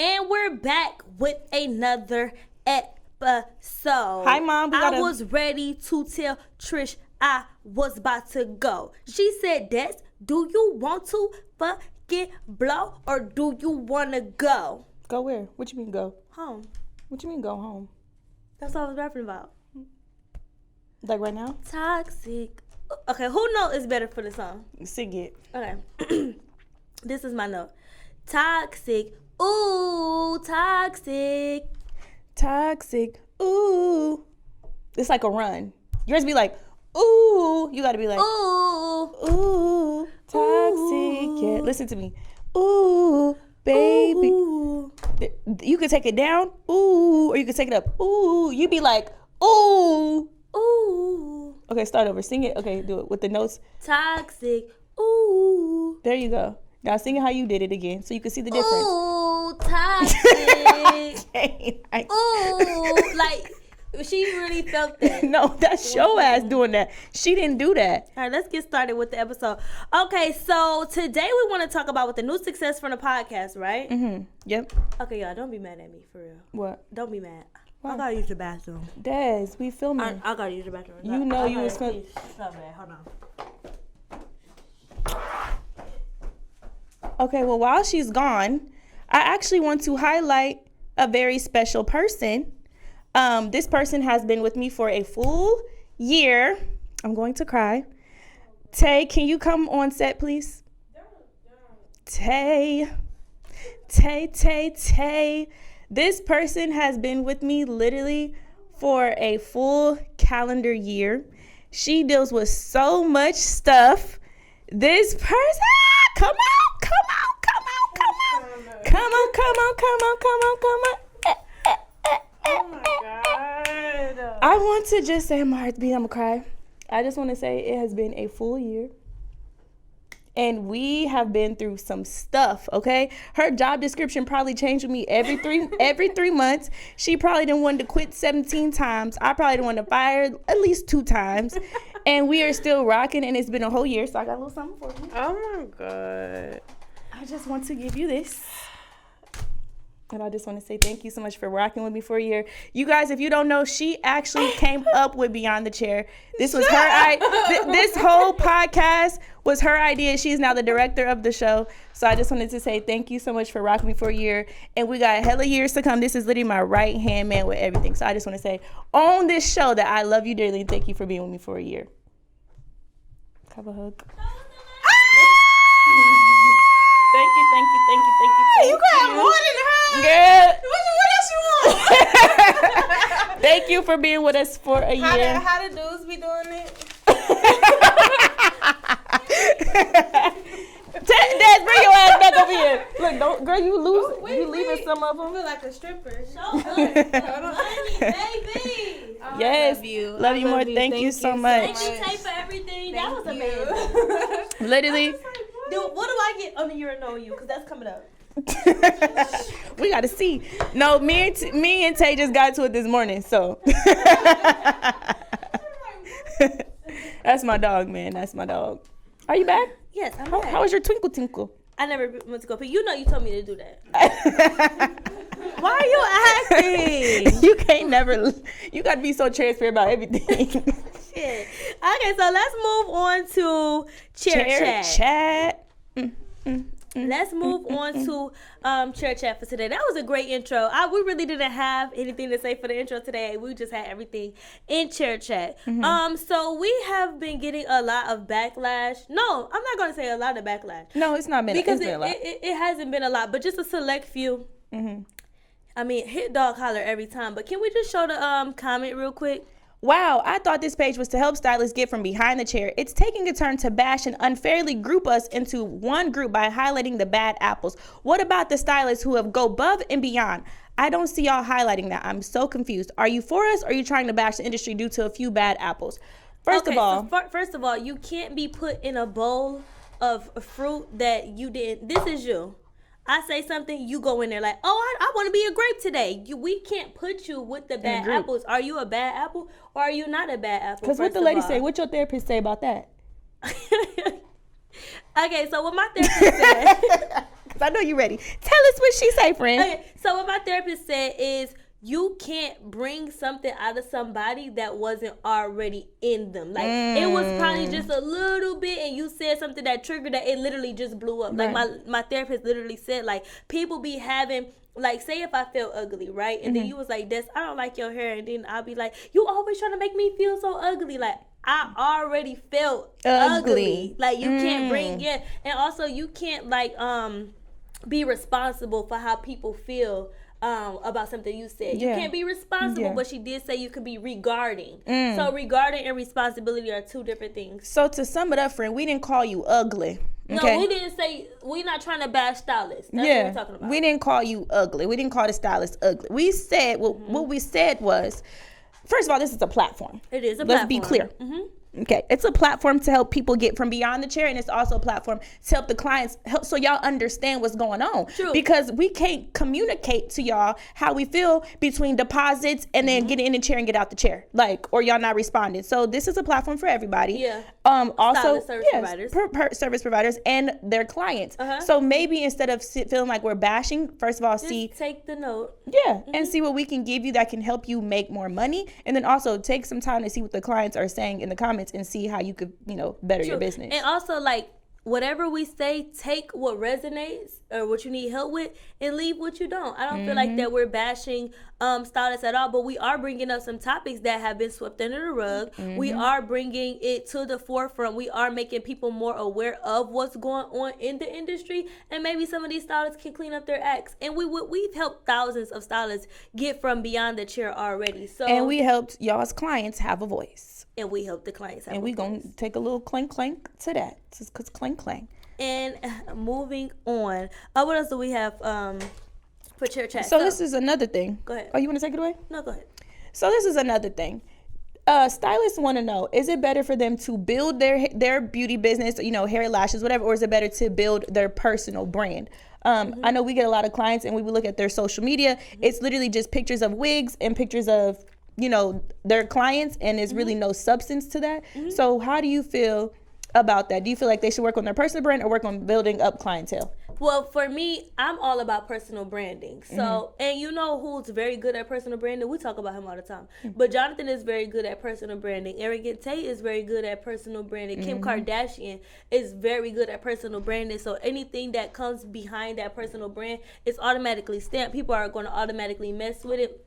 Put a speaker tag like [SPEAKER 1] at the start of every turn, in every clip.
[SPEAKER 1] And we're back with another episode.
[SPEAKER 2] Hi, Mom.
[SPEAKER 1] I was ready to tell Trish I was about to go. She said, Des, do you want to fucking blow or do you want to go?
[SPEAKER 2] Go where? What you mean go?
[SPEAKER 1] Home.
[SPEAKER 2] What you mean go home?
[SPEAKER 1] That's what I was rapping about.
[SPEAKER 2] Like right now?
[SPEAKER 1] Toxic. Okay, who note is better for the song?
[SPEAKER 2] Sing it.
[SPEAKER 1] Okay. This is my note. Toxic. Ooh, toxic.
[SPEAKER 2] Toxic. Ooh. It's like a run. Yours be like, ooh. You gotta be like,
[SPEAKER 1] Ooh.
[SPEAKER 2] ooh. Toxic.
[SPEAKER 1] Ooh.
[SPEAKER 2] Yeah, listen to me. Ooh, baby.
[SPEAKER 1] Ooh.
[SPEAKER 2] You could take it down. Ooh. Or you could take it up. Ooh. You be like, ooh.
[SPEAKER 1] Ooh.
[SPEAKER 2] Okay, start over. Sing it. Okay, do it with the notes.
[SPEAKER 1] Toxic. Ooh.
[SPEAKER 2] There you go. Now sing it how you did it again so you can see the difference.
[SPEAKER 1] Ooh, toxic.
[SPEAKER 2] Okay,
[SPEAKER 1] Ooh, like she really felt that.
[SPEAKER 2] No, that's your ass doing that. She didn't do that.
[SPEAKER 1] All right, let's get started with the episode. Okay, so today we want to talk about what the new success from the podcast, right?
[SPEAKER 2] Mm-hmm. Yep.
[SPEAKER 1] Okay, y'all, don't be mad at me, for real.
[SPEAKER 2] What?
[SPEAKER 1] Don't be mad.
[SPEAKER 2] Why?
[SPEAKER 1] I gotta use the bathroom.
[SPEAKER 2] Des, we filming.
[SPEAKER 1] I gotta use the bathroom.
[SPEAKER 2] You know you was
[SPEAKER 1] filming. So bad. Hold on.
[SPEAKER 2] Okay, well, while she's gone, I actually want to highlight a very special person. This person has been with me for a full year. I'm going to cry. Tay, can you come on set, please? Tay. This person has been with me literally for a full calendar year. She deals with so much stuff. This person, come on.
[SPEAKER 1] Oh my God.
[SPEAKER 2] I want to just say, my heart's beating, I'm gonna cry. I just want to say it has been a full year. And we have been through some stuff, okay? Her job description probably changed with me every 3 months. She probably didn't want to quit 17 times. I probably didn't want to fire at least 2 times. And we are still rocking, and it's been a whole year, so I got a little something for you.
[SPEAKER 3] Oh my God.
[SPEAKER 2] I just want to give you this. And I just want to say thank you so much for rocking with me for a year. You guys, if you don't know, she actually came up with Beyond the Chair. This was her this whole podcast was her idea. She is now the director of the show. So I just wanted to say thank you so much for rocking me for a year. And we got hella years to come. This is literally my right-hand man with everything. So I just want to say on this show that I love you dearly and thank you for being with me for a year. Have a hug. Thank you.
[SPEAKER 3] You got more than her.
[SPEAKER 2] Girl.
[SPEAKER 3] What else you want?
[SPEAKER 2] Thank you for being with us for a year.
[SPEAKER 3] How the dudes be doing it?
[SPEAKER 2] Dad, bring your ass back over here. Look, don't, girl, you leaving some of
[SPEAKER 3] I
[SPEAKER 2] them.
[SPEAKER 3] feel like a stripper.
[SPEAKER 1] So good. Money, baby.
[SPEAKER 2] Yes, love you more. Thank you so much.
[SPEAKER 1] Thank you, Tay, for everything. That was amazing.
[SPEAKER 2] Literally.
[SPEAKER 1] Dude, what do I get on the year of knowing you? Because that's coming up.
[SPEAKER 2] We got to see. No, me and Tay just got to it this morning, so. That's my dog, man. That's my dog. Are you back?
[SPEAKER 1] Yes, I'm back.
[SPEAKER 2] How was your twinkle tinkle?
[SPEAKER 1] I never went to go, but you know you told me to do that. Why are you acting?
[SPEAKER 2] You can't never. You got to be so transparent about everything.
[SPEAKER 1] Shit. Okay, so let's move on to chair chat. Let's move on to chair chat for today. That was a great intro. We really didn't have anything to say for the intro today. We just had everything in chair chat. So we have been getting a lot of backlash. No, I'm not gonna say a lot of backlash.
[SPEAKER 2] No, it's not been.
[SPEAKER 1] Because
[SPEAKER 2] it's been a lot.
[SPEAKER 1] It hasn't been a lot, but just a select few. I mean, hit dog holler every time. But can we just show the comment real quick?
[SPEAKER 2] Wow, I thought this page was to help stylists get from behind the chair. It's taking a turn to bash and unfairly group us into one group by highlighting the bad apples. What about the stylists who have go above and beyond? I don't see y'all highlighting that. I'm so confused. Are you for us or are you trying to bash the industry due to a few bad apples? First of all,
[SPEAKER 1] you can't be put in a bowl of fruit that you didn't. This is you. I say something, you go in there like, oh, I want to be a grape today. We can't put you with the bad apples. Are you a bad apple or are you not a bad apple?
[SPEAKER 2] Because what the lady say, what your therapist say about that?
[SPEAKER 1] Okay, so what my therapist said,
[SPEAKER 2] Because I know you're ready. Tell us what she say, friend.
[SPEAKER 1] Okay, so what my therapist said is you can't bring something out of somebody that wasn't already in them. Like, it was probably just a little bit, and you said something that triggered that it literally just blew up. Like, my therapist literally said, like, people be having, like, say if I feel ugly, right? And then you was like, Des, I don't like your hair. And then I'll be like, you always trying to make me feel so ugly. Like, I already felt ugly. Like, you can't bring in. And also, you can't, like, be responsible for how people feel about something you said. You can't be responsible, but she did say you could be regarding. So regarding and responsibility are two different things.
[SPEAKER 2] So to sum it up, friend, we didn't call you ugly. Okay?
[SPEAKER 1] No, we didn't say, we're not trying to bash stylists. That's what we're talking about.
[SPEAKER 2] We didn't call you ugly. We didn't call the stylist ugly. We said, what we said was, first of all, this is a platform.
[SPEAKER 1] It is a
[SPEAKER 2] platform. Let's be clear. Okay, it's a platform to help people get from beyond the chair, and it's also a platform to help the clients help so y'all understand what's going on.
[SPEAKER 1] True.
[SPEAKER 2] Because we can't communicate to y'all how we feel between deposits and then get in the chair and get out the chair, like, or y'all not responding. So this is a platform for everybody.
[SPEAKER 1] Yeah.
[SPEAKER 2] Also,
[SPEAKER 1] service providers.
[SPEAKER 2] Service providers and their clients. So maybe instead of feeling like we're bashing, first of all,
[SPEAKER 1] Just take the note.
[SPEAKER 2] Yeah, and see what we can give you that can help you make more money, and then also take some time to see what the clients are saying in the comments and see how you could, better your business.
[SPEAKER 1] And also, like, whatever we say, take what resonates or what you need help with and leave what you don't. I don't feel like that we're bashing stylists at all, but we are bringing up some topics that have been swept under the rug. We are bringing it to the forefront. We are making people more aware of what's going on in the industry, and maybe some of these stylists can clean up their acts. And we've helped thousands of stylists get from beyond the chair already. So,
[SPEAKER 2] and we helped y'all's clients have a voice.
[SPEAKER 1] And we help the clients have
[SPEAKER 2] and we gonna take a little clank to that, because clank.
[SPEAKER 1] And moving on, what else do we have for chair chat?
[SPEAKER 2] So this is another thing.
[SPEAKER 1] Go ahead.
[SPEAKER 2] Oh, you want to take it away?
[SPEAKER 1] No, go ahead.
[SPEAKER 2] So this is another thing. Stylists want to know, is it better for them to build their beauty business, hair, lashes, whatever, or is it better to build their personal brand? I know we get a lot of clients and we would look at their social media. It's literally just pictures of wigs and pictures of their clients, and there's really no substance to that. So how do you feel about that? Do you feel like they should work on their personal brand or work on building up clientele?
[SPEAKER 1] Well, for me, I'm all about personal branding. So, and you know who's very good at personal branding? We talk about him all the time. But Jonathan is very good at personal branding. Arrogant Tate is very good at personal branding. Kim Kardashian is very good at personal branding. So anything that comes behind that personal brand is automatically stamped. People are going to automatically mess with it.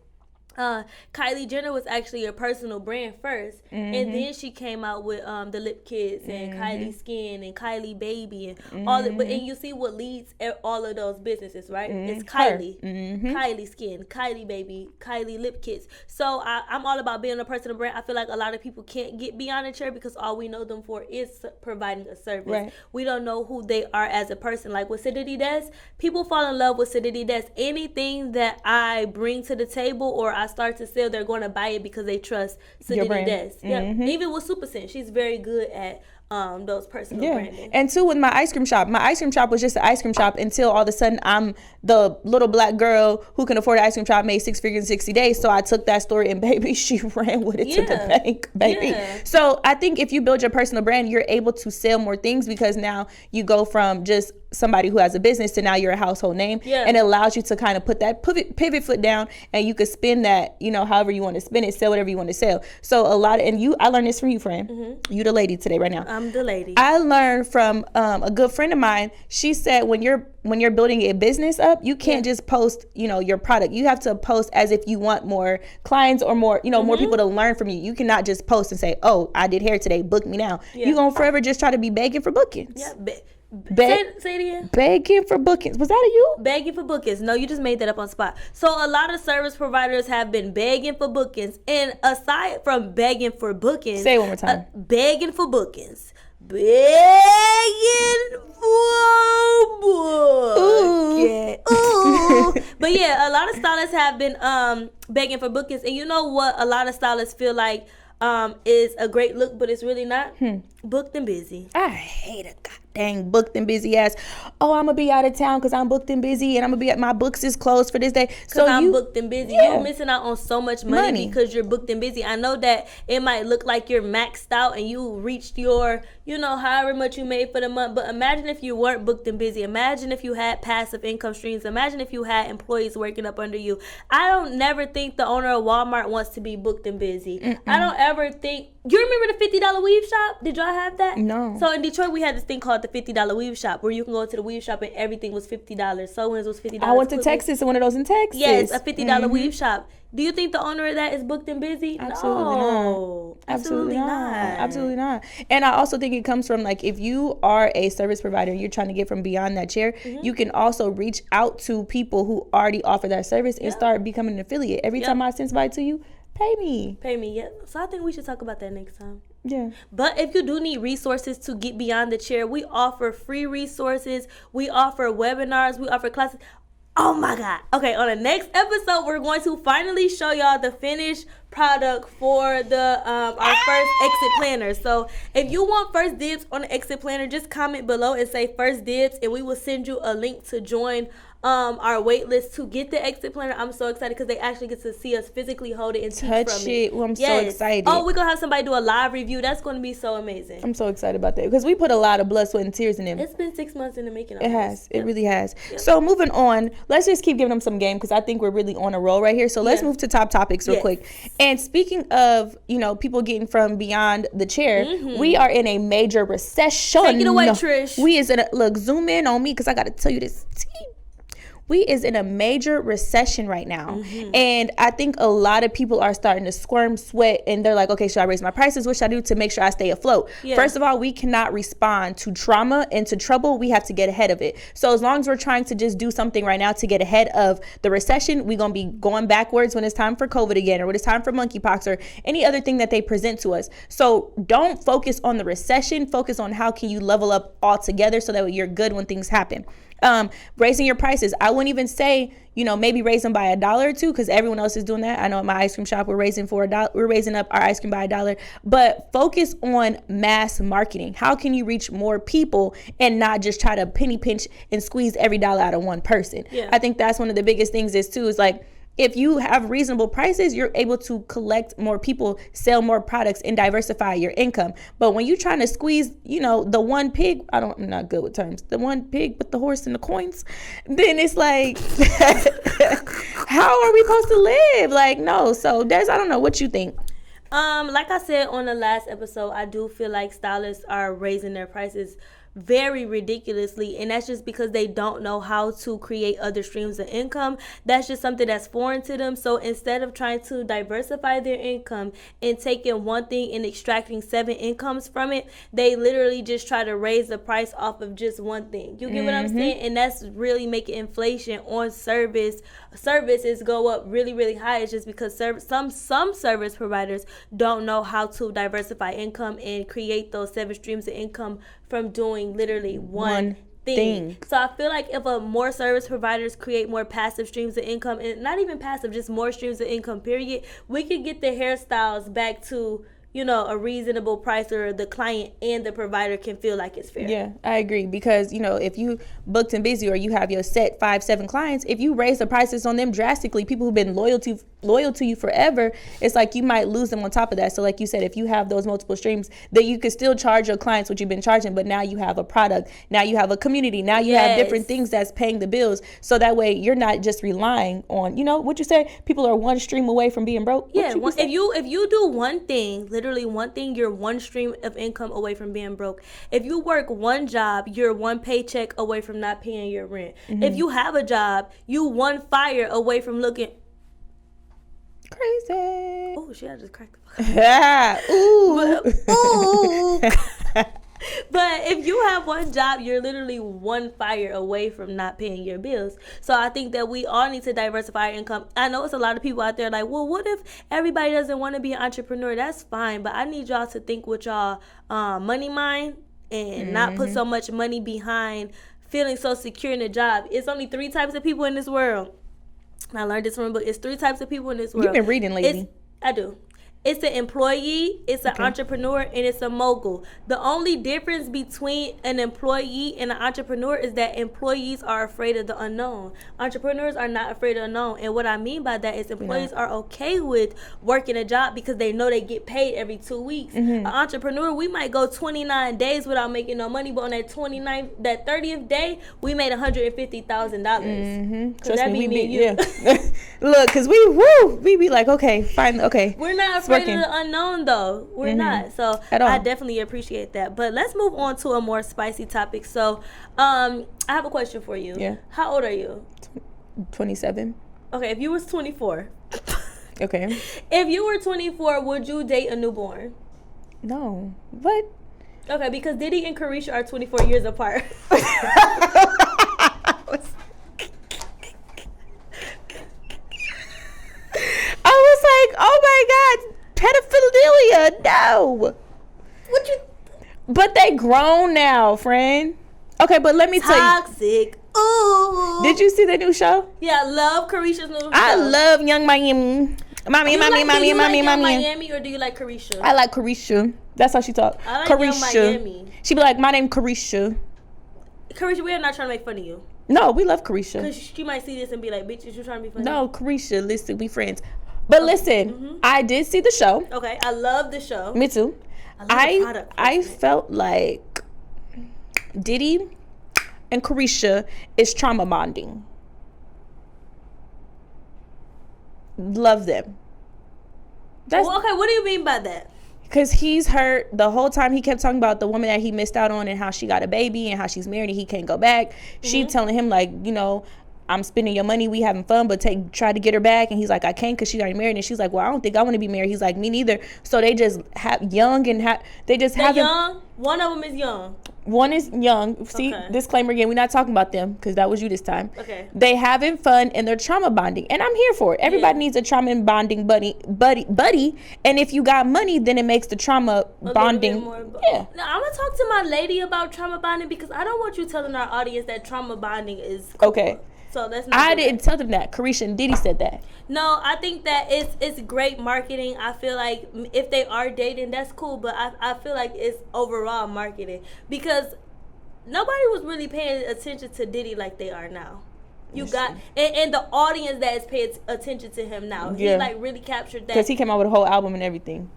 [SPEAKER 1] Kylie Jenner was actually a personal brand first, and then she came out with the Lip Kits and Kylie Skin and Kylie Baby and all that. But and you see what leads all of those businesses, right? It's Kylie, Kylie Skin, Kylie Baby, Kylie Lip Kits. So I'm all about being a personal brand. I feel like a lot of people can't get beyond the chair because all we know them for is providing a service.
[SPEAKER 2] Right.
[SPEAKER 1] We don't know who they are as a person. Like with Sidity Des, people fall in love with Sidity Des. Anything that I bring to the table or I start to sell, they're going to buy it because they trust Sidity Des. Even with Super Scent, she's very good at those personal branding.
[SPEAKER 2] And too, with my ice cream shop was just an ice cream shop until all of a sudden I'm the little black girl who can afford an ice cream shop, made 6 figures in 60 days. So I took that story and baby, she ran with it to the bank, baby. So I think if you build your personal brand, you're able to sell more things because now you go from just somebody who has a business to now you're a household name, and it allows you to kind of put that pivot foot down, and you could spin that, however you want to spin it, sell whatever you want to sell. So I learned this from you, friend. You the lady today, right now.
[SPEAKER 1] I'm the lady.
[SPEAKER 2] I learned from a good friend of mine. She said when you're building a business up, you can't just post, your product. You have to post as if you want more clients or more, more people to learn from you. You cannot just post and say, "Oh, I did hair today, book me now." You're gonna forever just try to be begging for bookings.
[SPEAKER 1] Say it again.
[SPEAKER 2] Begging for bookings. Was that a you?
[SPEAKER 1] Begging for bookings. No, you just made that up on spot. So a lot of service providers have been begging for bookings. And aside from begging for bookings.
[SPEAKER 2] Say it one more time.
[SPEAKER 1] Begging for bookings. Begging for bookings. Ooh. But yeah, a lot of stylists have been begging for bookings. And you know what a lot of stylists feel like is a great look, but it's really not? Booked and busy.
[SPEAKER 2] I hate a dang, booked and busy ass. Oh, I'm gonna be out of town because I'm booked and busy, and I'm gonna be at my books is closed for this day.
[SPEAKER 1] So I'm booked and busy. You're missing out on so much money because you're booked and busy. I know that it might look like you're maxed out and you reached your, however much you made for the month. But imagine if you weren't booked and busy. Imagine if you had passive income streams. Imagine if you had employees working up under you. I don't never think the owner of Walmart wants to be booked and busy. I don't ever think. You remember the $50 weave shop? Did y'all have that?
[SPEAKER 2] No.
[SPEAKER 1] So in Detroit, we had this thing called the $50 weave shop where you can go to the weave shop and everything was $50. Sewings was $50.
[SPEAKER 2] I went to Texas, one of those in Texas.
[SPEAKER 1] Yes, a $50 weave shop. Do you think the owner of that is booked and busy?
[SPEAKER 2] Absolutely
[SPEAKER 1] No.
[SPEAKER 2] not. Absolutely not. Absolutely not. And I also think it comes from, like, if you are a service provider and you're trying to get from beyond that chair, you can also reach out to people who already offer that service and start becoming an affiliate. Every time I send somebody to you, pay me.
[SPEAKER 1] Yeah. So I think we should talk about that next time.
[SPEAKER 2] Yeah.
[SPEAKER 1] But if you do need resources to get beyond the chair, we offer free resources. We offer webinars. We offer classes. Oh my God. Okay, on the next episode, we're going to finally show y'all the finished product for the our first exit planner. So if you want first dibs on the exit planner, just comment below and say first dibs, and we will send you a link to join our wait list to get the exit planner. I'm so excited because they actually get to see us physically hold it and
[SPEAKER 2] touch
[SPEAKER 1] from
[SPEAKER 2] it. Well, I'm so excited.
[SPEAKER 1] Oh, we're gonna have somebody do a live review. That's gonna be so amazing.
[SPEAKER 2] I'm so excited about that because we put a lot of blood, sweat, and tears in them.
[SPEAKER 1] It's been 6 months in the making.
[SPEAKER 2] It has. It really has. So moving on, let's just keep giving them some game because I think we're really on a roll right here. So let's move to top topics real quick. And speaking of, people getting from beyond the chair, we are in a major recession.
[SPEAKER 1] Take it away, Trish.
[SPEAKER 2] We is in a, look, zoom in on me because I got to tell you this. We is in a major recession right now. And I think a lot of people are starting to squirm, sweat, and they're like, okay, should I raise my prices? What should I do to make sure I stay afloat? First of all, we cannot respond to trauma and to trouble. We have to get ahead of it. So as long as we're trying to just do something right now to get ahead of the recession, we're going to be going backwards when it's time for COVID again, or when it's time for monkeypox, or any other thing that they present to us. So don't focus on the recession. Focus on how can you level up altogether so that you're good when things happen. Raising your prices. I wouldn't even say, maybe raise them by $1 or $2 because everyone else is doing that. I know at my ice cream shop, we're raising up our ice cream by $1, but focus on mass marketing. How can you reach more people and not just try to penny pinch and squeeze every dollar out of one person? I think that's one of the biggest things is like, if you have reasonable prices, you're able to collect more people, sell more products, and diversify your income. But when you're trying to squeeze, the one pig, I'm not good with terms, the one pig with the horse and the coins, then it's like, how are we supposed to live? Like, no. So Des, I don't know what you think.
[SPEAKER 1] Like I said on the last episode, I do feel like stylists are raising their prices very ridiculously, and that's just because they don't know how to create other streams of income. That's just something that's foreign to them. So instead of trying to diversify their income and taking one thing and extracting 7 incomes from it, they literally just try to raise the price off of just one thing. You get what I'm saying? And that's really making inflation on services go up really, really high. It's just because some service providers don't know how to diversify income and create those 7 streams of income from doing literally one thing. So I feel like if more service providers create more passive streams of income, and not even passive, just more streams of income, period, we could get the hairstyles back to a reasonable price, or the client and the provider can feel like it's fair.
[SPEAKER 2] Yeah, I agree. Because, if you booked and busy, or you have your set 5-7 clients, if you raise the prices on them drastically, people who've been loyal to you forever, it's like you might lose them on top of that. So like you said, if you have those multiple streams, that you could still charge your clients what you've been charging, but now you have a product, now you have a community, now you have different things that's paying the bills. So that way you're not just relying on, what you say, people are one stream away from being broke.
[SPEAKER 1] Yeah, if you do one thing, literally one thing, you're one stream of income away from being broke. If you work one job, you're one paycheck away from not paying your rent. If you have a job, you one fire away from looking
[SPEAKER 2] crazy.
[SPEAKER 1] Oh, shit, I just cracked the
[SPEAKER 2] Ooh.
[SPEAKER 1] But if you have one job, you're literally one fire away from not paying your bills. So I think that we all need to diversify our income. I know it's a lot of people out there like, well, what if everybody doesn't want to be an entrepreneur? That's fine, but I need y'all to think with y'all money mind and not put so much money behind feeling so secure in a job. It's only 3 types of people in this world. I learned this from a book. It's 3 types of people in this world.
[SPEAKER 2] You've been reading lately.
[SPEAKER 1] I do. It's an employee, it's an entrepreneur, and it's a mogul. The only difference between an employee and an entrepreneur is that employees are afraid of the unknown. Entrepreneurs are not afraid of the unknown. And what I mean by that is employees are okay with working a job because they know they get paid every 2 weeks. An entrepreneur, we might go 29 days without making no money, but on that 30th day, we made $150,000.
[SPEAKER 2] Trust
[SPEAKER 1] that
[SPEAKER 2] me,
[SPEAKER 1] be you.
[SPEAKER 2] Yeah. Look, because we be like, okay, fine, okay.
[SPEAKER 1] We're not afraid of the unknown, though. We're not. So I definitely appreciate that. But let's move on to a more spicy topic. So I have a question for you.
[SPEAKER 2] Yeah.
[SPEAKER 1] How old are you?
[SPEAKER 2] 27.
[SPEAKER 1] Okay, if you was 24.
[SPEAKER 2] Okay.
[SPEAKER 1] If you were 24, would you date a newborn?
[SPEAKER 2] No. What?
[SPEAKER 1] Okay, because Diddy and Carisha are 24 years apart.
[SPEAKER 2] I was like, oh my God, pedophilia, no.
[SPEAKER 1] What you?
[SPEAKER 2] But they grown now, friend. Okay, but let me tell you.
[SPEAKER 1] Toxic. Ooh.
[SPEAKER 2] Did you see the new show?
[SPEAKER 1] Yeah, I love Carisha's new show.
[SPEAKER 2] I love Young Miami. Mommy.
[SPEAKER 1] Do you like Miami or do you like Carisha?
[SPEAKER 2] I like Carisha. That's how she talk.
[SPEAKER 1] I like
[SPEAKER 2] Carisha.
[SPEAKER 1] Young Miami.
[SPEAKER 2] She be like, my name Carisha.
[SPEAKER 1] Carisha, we are not trying to make fun of you.
[SPEAKER 2] No, we love Carisha.
[SPEAKER 1] Because she might see this and be like, bitch, is you trying to be funny?
[SPEAKER 2] No, Carisha, listen, we friends. But listen, I did see the show.
[SPEAKER 1] Okay, I love the show.
[SPEAKER 2] Me too. I felt like Diddy and Carisha is trauma bonding. Love them.
[SPEAKER 1] Well, okay, what do you mean by that?
[SPEAKER 2] Because he's hurt the whole time. He kept talking about the woman that he missed out on and how she got a baby and how she's married and he can't go back. She telling him like, you know, I'm spending your money, we having fun, but try to get her back. And he's like, I can't because she's already married. And she's like, well, I don't think I want to be married. He's like, me neither. So they just have young and they just have
[SPEAKER 1] young. One of them is young.
[SPEAKER 2] One is young. See, disclaimer again, we're not talking about them because that was you this time.
[SPEAKER 1] Okay.
[SPEAKER 2] They having fun and they're trauma bonding. And I'm here for it. Everybody needs a trauma and bonding buddy. And if you got money, then it makes the trauma bonding.
[SPEAKER 1] Yeah. Now, I'm going to talk to my lady about trauma bonding because I don't want you telling our audience that trauma bonding is cool.
[SPEAKER 2] Okay.
[SPEAKER 1] So that's not
[SPEAKER 2] I didn't tell them that. Carisha and Diddy said that.
[SPEAKER 1] No, I think that it's great marketing. I feel like if they are dating, that's cool. But I feel like it's overall marketing because nobody was really paying attention to Diddy like they are now. You got and the audience that is paying attention to him now. Yeah. He like really captured that
[SPEAKER 2] because he came out with a whole album and everything.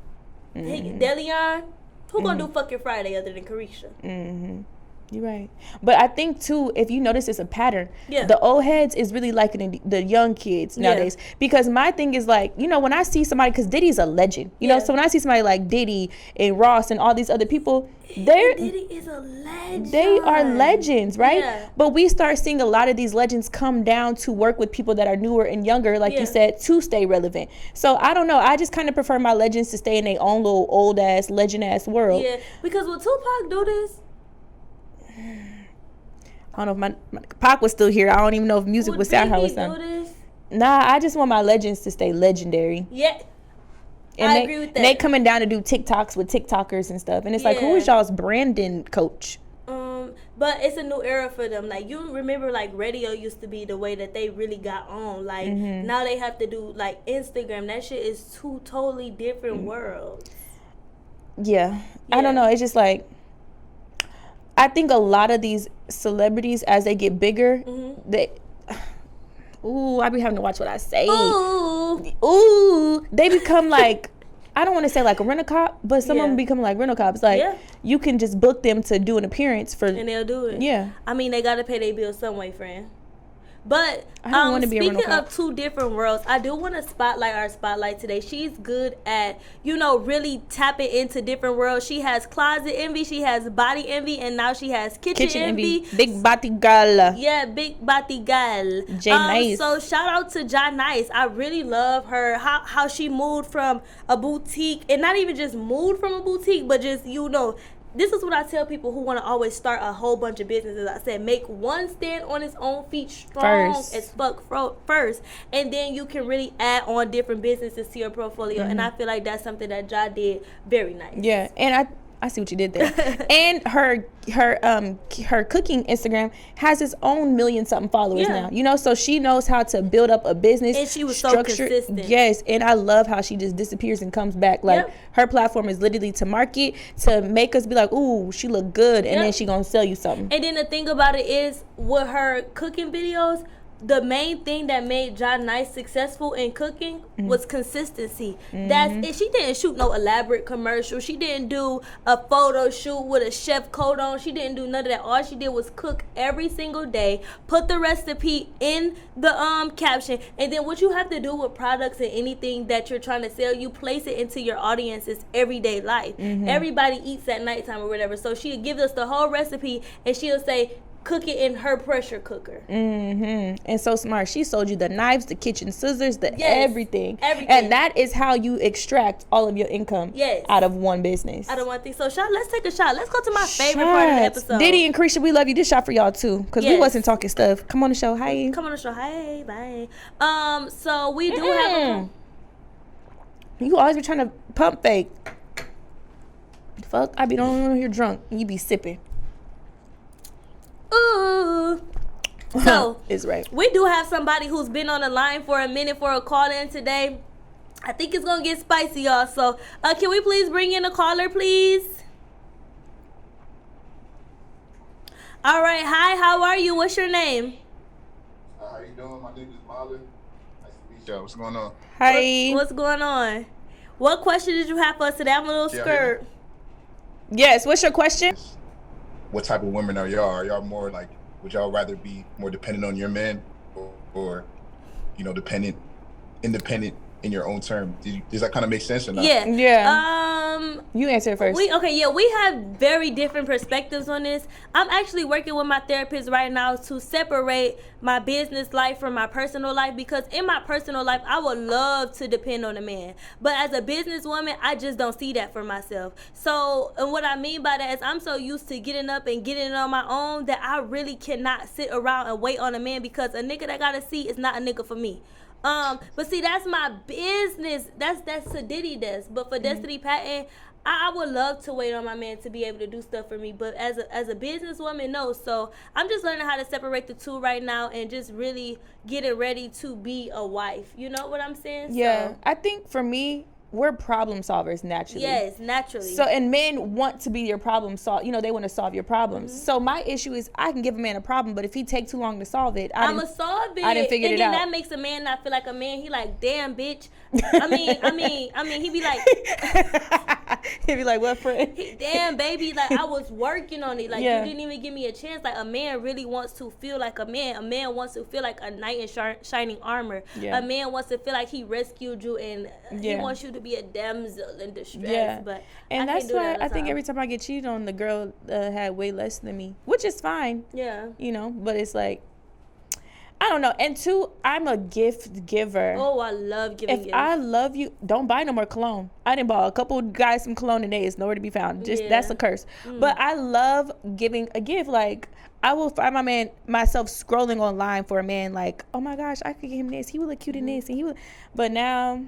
[SPEAKER 1] Deleon, who gonna do fucking Friday other than Carisha?
[SPEAKER 2] You're right. But I think, too, if you notice it's a pattern,
[SPEAKER 1] yeah.
[SPEAKER 2] the old heads is really liking the young kids nowadays. Yeah. Because my thing is like, you know, when I see somebody, because Diddy's a legend, you know, so when I see somebody like Diddy and Ross and all these other people,
[SPEAKER 1] Diddy is a legend.
[SPEAKER 2] They are legends, right?
[SPEAKER 1] Yeah.
[SPEAKER 2] But we start seeing a lot of these legends come down to work with people that are newer and younger, like you said, to stay relevant. So I don't know. I just kind of prefer my legends to stay in their own little old-ass, legend-ass world.
[SPEAKER 1] Yeah, because will Tupac do this?
[SPEAKER 2] I don't know if my Pac was still here. I don't even know if music would sound how it sounds. Nah, I just want my legends to stay legendary.
[SPEAKER 1] Yeah.
[SPEAKER 2] And
[SPEAKER 1] I agree with that.
[SPEAKER 2] And they coming down to do TikToks with TikTokers and stuff. And it's like, who is y'all's branding coach?
[SPEAKER 1] But it's a new era for them. Like, you remember, like, radio used to be the way that they really got on. Like, now they have to do, like, Instagram. That shit is two totally different worlds.
[SPEAKER 2] Yeah. I don't know. It's just like, I think a lot of these celebrities, as they get bigger, I be having to watch what I say. Ooh, they become like, I don't want to say like a rent-a-cop, but some of them become like rental-cops. Like, you can just book them to do an appearance for,
[SPEAKER 1] and they'll do it.
[SPEAKER 2] Yeah.
[SPEAKER 1] I mean, they got to pay their bills some way, friend. But
[SPEAKER 2] I don't want to be a
[SPEAKER 1] speaking of two different worlds, I do want to spotlight our spotlight today. She's good at, you know, really tapping into different worlds. She has closet envy, she has body envy, and now she has kitchen envy.
[SPEAKER 2] Big body girl.
[SPEAKER 1] Yeah, big body girl.
[SPEAKER 2] Nice.
[SPEAKER 1] So shout out to Nice. I really love her. How she moved from a boutique, and not even just moved from a boutique, but just, you know, this is what I tell people who want to always start a whole bunch of businesses. I said, make one stand on its own feet strong as fuck first. And then you can really add on different businesses to your portfolio. And I feel like that's something that Ja did very nice.
[SPEAKER 2] Yeah. And I see what you did there. And her cooking Instagram has its own million-something followers now. You know, so she knows how to build up a business.
[SPEAKER 1] And she was so consistent.
[SPEAKER 2] Yes, and I love how she just disappears and comes back. Like, her platform is literally to market, to make us be like, ooh, she look good, and then she gonna sell you something.
[SPEAKER 1] And then the thing about it is, with her cooking videos, the main thing that made John Nice successful in cooking was consistency. That's it. She didn't shoot no elaborate commercial. She didn't do a photo shoot with a chef coat on. She didn't do none of that. All she did was cook every single day, put the recipe in the caption, and then what you have to do with products and anything that you're trying to sell, you place it into your audience's everyday life. Everybody eats at nighttime or whatever, so she'll give us the whole recipe and she'll say, cook it in her pressure cooker.
[SPEAKER 2] And so smart. She sold you the knives, the kitchen scissors, the everything. And that is how you extract all of your income out of one business.
[SPEAKER 1] Out of one thing. So, let's take a shot. Let's go to my favorite part of the episode.
[SPEAKER 2] Diddy and Krisha, we love you. This shot for y'all too, because we wasn't talking stuff. Come on the show. Hi.
[SPEAKER 1] Come on the show. Hi. Bye. So we do have
[SPEAKER 2] you always be trying to pump fake. Fuck, I be on here drunk and you be sipping.
[SPEAKER 1] Ooh. So
[SPEAKER 2] it's right.
[SPEAKER 1] We do have somebody who's been on the line for a minute for a call in today. I think it's gonna get spicy, y'all. So can we please bring in a caller, please? All right. Hi, how are you? What's your name?
[SPEAKER 4] How you doing? My name is Molly. Nice to meet you. What's going on?
[SPEAKER 2] Hi.
[SPEAKER 1] What's going on? What question did you have for us today? I'm a little scared.
[SPEAKER 2] Yes. What's your question?
[SPEAKER 4] What type of women are y'all? Are y'all more like, would y'all rather be more dependent on your man or you know, independent in your own term? Does that kind of make sense or not?
[SPEAKER 2] Yeah. You answer it first.
[SPEAKER 1] We have very different perspectives on this. I'm actually working with my therapist right now to separate my business life from my personal life, because in my personal life, I would love to depend on a man. But as a businesswoman, I just don't see that for myself. So, and what I mean by that is I'm so used to getting up and getting it on my own that I really cannot sit around and wait on a man, because a nigga that gotta see is not a nigga for me. But see, that's my business. That's Diddy does. But for Destiny Patton, I would love to wait on my man to be able to do stuff for me. But as a businesswoman, no. So I'm just learning how to separate the two right now and just really getting ready to be a wife. You know what I'm saying?
[SPEAKER 2] Yeah.
[SPEAKER 1] So,
[SPEAKER 2] I think for me, we're problem solvers naturally.
[SPEAKER 1] Yes, naturally.
[SPEAKER 2] So, and men want to be your problem solve. You know, they want to solve your problems. So my issue is I can give a man a problem, but if he take too long to solve it,
[SPEAKER 1] I'ma solve it.
[SPEAKER 2] I didn't figure it out.
[SPEAKER 1] And then that makes a man not feel like a man. He like, damn, bitch. I mean, he be like,
[SPEAKER 2] he'd be like, what, friend?
[SPEAKER 1] Damn, baby, like I was working on it. Like you didn't even give me a chance. Like a man really wants to feel like a man. A man wants to feel like a knight in shining armor. A man wants to feel like he rescued you and he wants you to be a damsel in distress. But
[SPEAKER 2] and that's why I think every time I get cheated on, the girl had way less than me, which is fine.
[SPEAKER 1] Yeah.
[SPEAKER 2] You know, but it's like, I don't know. And two, I'm a gift giver.
[SPEAKER 1] Oh, I love giving gifts.
[SPEAKER 2] If I love you, don't buy no more cologne. I didn't buy a couple guys some cologne today. It's nowhere to be found. That's a curse. But I love giving a gift. Like, I will find myself scrolling online for a man like, oh my gosh, I could get him this. He would look cute in this. And he would. But now,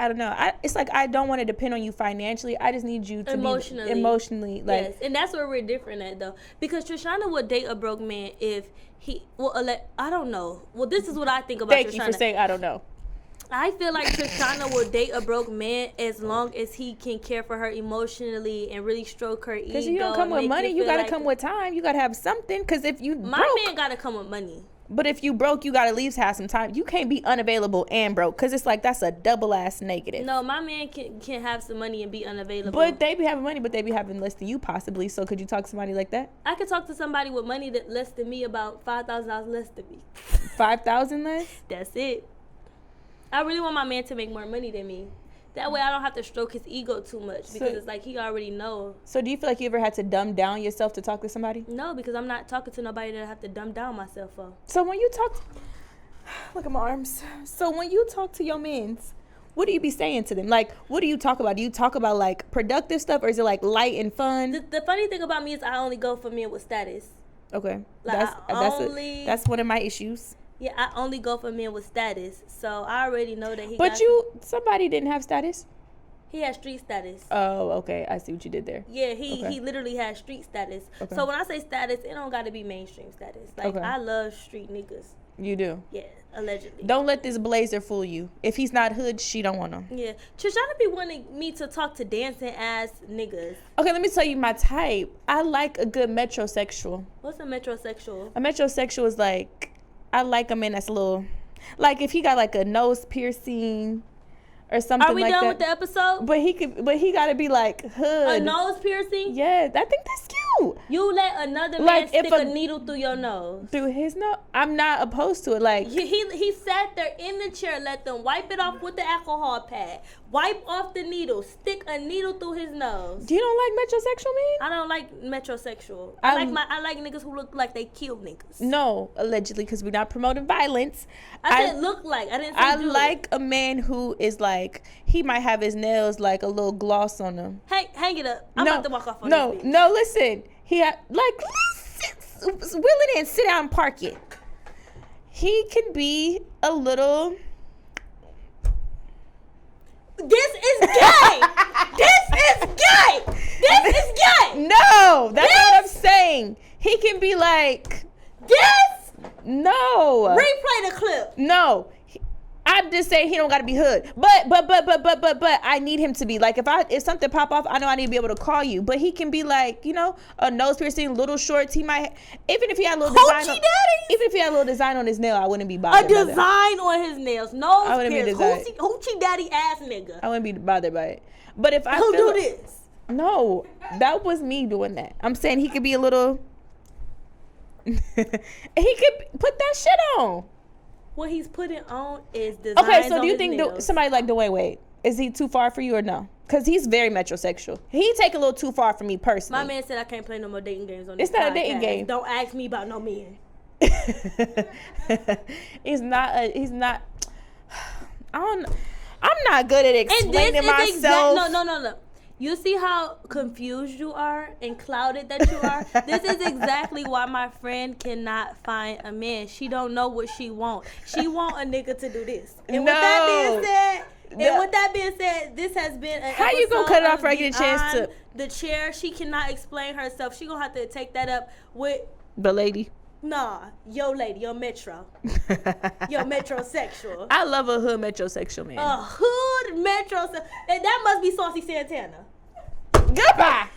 [SPEAKER 2] I don't know. It's like I don't want to depend on you financially. I just need you to be emotionally. Like,
[SPEAKER 1] yes, and that's where we're different at though. Because Trishana would date a broke man if he. Well, I don't know. Well, this is what I think about Trishana.
[SPEAKER 2] Thank you for saying I don't know.
[SPEAKER 1] I feel like Trishana will date a broke man as long as he can care for her emotionally and really stroke her ego.
[SPEAKER 2] Because you don't come with money, you gotta come with time. You gotta have something. Because if you
[SPEAKER 1] my man gotta come with money.
[SPEAKER 2] But if you broke, you gotta at least have some time. You can't be unavailable and broke, because it's like that's a double ass negative.
[SPEAKER 1] No, my man can have some money and be unavailable.
[SPEAKER 2] But they be having money, but they be having less than you possibly. So could you talk to somebody like that?
[SPEAKER 1] I could talk to somebody with money that less than me, about $5,000 less than me.
[SPEAKER 2] 5,000 less?
[SPEAKER 1] That's it. I really want my man to make more money than me. That way I don't have to stroke his ego too much, because it's like he already knows.
[SPEAKER 2] So do you feel like you ever had to dumb down yourself to talk to somebody?
[SPEAKER 1] No, because I'm not talking to nobody that I have to dumb down myself for.
[SPEAKER 2] So when you talk, look at my arms. So when you talk to your mans, what do you be saying to them? Like, what do you talk about? Do you talk about like productive stuff, or is it like light and fun?
[SPEAKER 1] The funny thing about me is I only go for men with status.
[SPEAKER 2] Okay,
[SPEAKER 1] like
[SPEAKER 2] that's one of my issues.
[SPEAKER 1] Yeah, I only go for men with status, so I already know that he.
[SPEAKER 2] But somebody didn't have status.
[SPEAKER 1] He has street status.
[SPEAKER 2] Oh, okay. I see what you did there.
[SPEAKER 1] Yeah, he
[SPEAKER 2] Okay.
[SPEAKER 1] literally has street status.
[SPEAKER 2] Okay.
[SPEAKER 1] So when I say status, it don't gotta be mainstream status. Like
[SPEAKER 2] Okay.
[SPEAKER 1] I love street niggas.
[SPEAKER 2] You do.
[SPEAKER 1] Yeah, allegedly.
[SPEAKER 2] Don't let this blazer fool you. If he's not hood, she don't want him.
[SPEAKER 1] Yeah, Trishana be wanting me to talk to dancing ass niggas.
[SPEAKER 2] Okay, let me tell you my type. I like a good metrosexual.
[SPEAKER 1] What's a metrosexual?
[SPEAKER 2] A metrosexual is like, I like a man that's a little, like if he got like a nose piercing or something
[SPEAKER 1] Are we
[SPEAKER 2] like
[SPEAKER 1] done
[SPEAKER 2] that.
[SPEAKER 1] with the episode?
[SPEAKER 2] But he gotta be like hood.
[SPEAKER 1] A nose piercing?
[SPEAKER 2] Yeah, I think that's cute.
[SPEAKER 1] You let another man
[SPEAKER 2] Like, if
[SPEAKER 1] stick a needle through your nose.
[SPEAKER 2] Through his nose, I'm not opposed to it. Like,
[SPEAKER 1] He sat there in the chair, let them wipe it off with the alcohol pad, wipe off the needle, stick a needle through his nose.
[SPEAKER 2] you don't like metrosexual men?
[SPEAKER 1] I don't like metrosexual.
[SPEAKER 2] I
[SPEAKER 1] I like niggas who look like they kill niggas.
[SPEAKER 2] No, allegedly, because we're not promoting violence.
[SPEAKER 1] I said look like. I didn't say
[SPEAKER 2] I
[SPEAKER 1] do.
[SPEAKER 2] like a man who is like, he might have his nails like a little gloss on them.
[SPEAKER 1] Hang it up. I'm about to walk off on
[SPEAKER 2] No,
[SPEAKER 1] this bitch.
[SPEAKER 2] no, listen. He had, like, wheel it in, sit down, and park it. He can be a little.
[SPEAKER 1] This is gay. This is gay. This is gay.
[SPEAKER 2] No, that's not what I'm saying. He can be like,
[SPEAKER 1] This.
[SPEAKER 2] no.
[SPEAKER 1] Replay the clip.
[SPEAKER 2] No. I'm just saying he don't gotta be hood. But I need him to be like, if something pop off, I know I need to be able to call you. But he can be like, you know, a nose piercing, little shorts. He might, even if he had a little
[SPEAKER 1] Hoochie
[SPEAKER 2] design.
[SPEAKER 1] daddies?
[SPEAKER 2] Even if he had a little design on his nail, I wouldn't be
[SPEAKER 1] A
[SPEAKER 2] bothered. by that.
[SPEAKER 1] design on his nails. Nose
[SPEAKER 2] I wouldn't be
[SPEAKER 1] pierce.
[SPEAKER 2] designed.
[SPEAKER 1] Hoochie daddy ass nigga.
[SPEAKER 2] I wouldn't be bothered by it. But if I
[SPEAKER 1] Who
[SPEAKER 2] feel
[SPEAKER 1] do
[SPEAKER 2] like-
[SPEAKER 1] this?
[SPEAKER 2] No, that was me doing that. I'm saying he could be a little. He could put that shit on.
[SPEAKER 1] What he's putting on is designs.
[SPEAKER 2] Okay, so
[SPEAKER 1] on
[SPEAKER 2] do you
[SPEAKER 1] his
[SPEAKER 2] think
[SPEAKER 1] nails.
[SPEAKER 2] somebody like Dwayne Wade, is he too far for you or no? Because he's very metrosexual. He take a little too far for me personally.
[SPEAKER 1] My man said I can't play no more dating games on
[SPEAKER 2] It's
[SPEAKER 1] this
[SPEAKER 2] not a dating
[SPEAKER 1] podcast.
[SPEAKER 2] game.
[SPEAKER 1] Don't ask me about no men.
[SPEAKER 2] he's not. I'm not good at
[SPEAKER 1] And this
[SPEAKER 2] explaining
[SPEAKER 1] is
[SPEAKER 2] myself.
[SPEAKER 1] no. You see how confused you are and clouded that you are? This is exactly why my friend cannot find a man. She don't know what she want. She want a nigga to do this. And with that being said, this has been an
[SPEAKER 2] How you gonna
[SPEAKER 1] episode
[SPEAKER 2] cut it off
[SPEAKER 1] of
[SPEAKER 2] before I get a chance to-
[SPEAKER 1] Beyond the Chair. She cannot explain herself. She gonna have to take that up with
[SPEAKER 2] The lady.
[SPEAKER 1] your lady, your metro. Your metrosexual.
[SPEAKER 2] I love a hood metrosexual man.
[SPEAKER 1] A hood metro. And that must be Saucy Santana.
[SPEAKER 2] Goodbye.